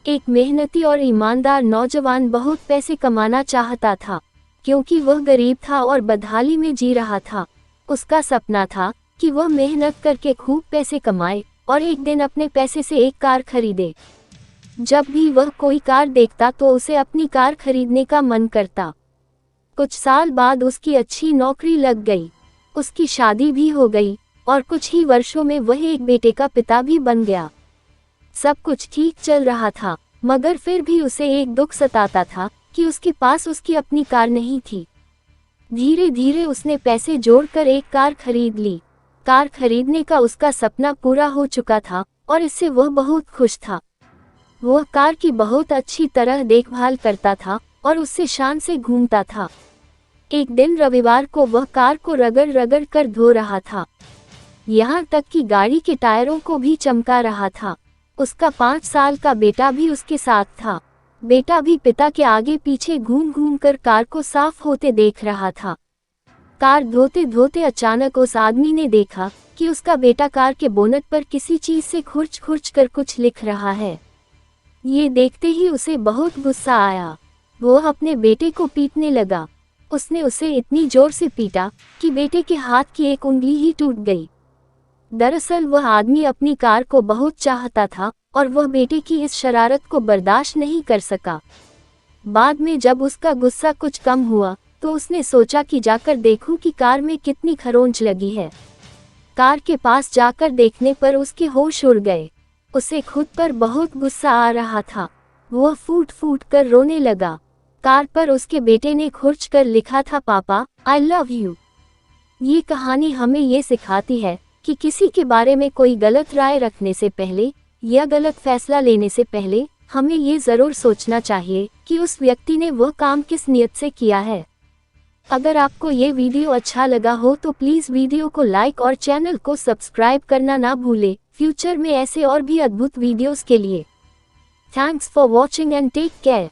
एक मेहनती और ईमानदार नौजवान बहुत पैसे कमाना चाहता था, क्योंकि वह गरीब था और बदहाली में जी रहा था। उसका सपना था कि वह मेहनत करके खूब पैसे कमाए और एक दिन अपने पैसे से एक कार खरीदे। जब भी वह कोई कार देखता तो उसे अपनी कार खरीदने का मन करता। कुछ साल बाद उसकी अच्छी नौकरी लग गई, उसकी शादी भी हो गई और कुछ ही वर्षों में वह एक बेटे का पिता भी बन गया। सब कुछ ठीक चल रहा था, मगर फिर भी उसे एक दुख सताता था कि उसके पास उसकी अपनी कार नहीं थी। धीरे धीरे उसने पैसे जोड़कर एक कार खरीद ली। कार खरीदने का उसका सपना पूरा हो चुका था और इससे वह बहुत खुश था। वह कार की बहुत अच्छी तरह देखभाल करता था और उससे शान से घूमता था। एक दिन रविवार को वह कार को रगड़ रगड़ कर धो रहा था, यहाँ तक कि गाड़ी के टायरों को भी चमका रहा था। उसका 5 साल का बेटा भी उसके साथ था। बेटा भी पिता के आगे पीछे घूम घूम कर कार को साफ होते देख रहा था। कार धोते धोते अचानक उस आदमी ने देखा कि उसका बेटा कार के बोनट पर किसी चीज से खुरच खुरच कर कुछ लिख रहा है। ये देखते ही उसे बहुत गुस्सा आया। वो अपने बेटे को पीटने लगा। उसने उसे इतनी जोर से पीटा कि बेटे के हाथ की एक उंगली ही टूट गई। दरअसल वह आदमी अपनी कार को बहुत चाहता था और वह बेटे की इस शरारत को बर्दाश्त नहीं कर सका। बाद में जब उसका गुस्सा कुछ कम हुआ तो उसने सोचा कि जाकर देखूं कि कार में कितनी खरोंच लगी है। कार के पास जाकर देखने पर उसके होश उड़ गए। उसे खुद पर बहुत गुस्सा आ रहा था। वह फूट फूट कर रोने लगा। कार पर उसके बेटे ने खुरच कर लिखा था, पापा आई लव यू। ये कहानी हमें ये सिखाती है कि किसी के बारे में कोई गलत राय रखने से पहले या गलत फैसला लेने से पहले हमें ये ज़रूर सोचना चाहिए कि उस व्यक्ति ने वह काम किस नियत से किया है। अगर आपको ये वीडियो अच्छा लगा हो तो प्लीज़ वीडियो को लाइक और चैनल को सब्सक्राइब करना ना भूलें। फ्यूचर में ऐसे और भी अद्भुत वीडियोस के लिए। Thanks for watching and take care.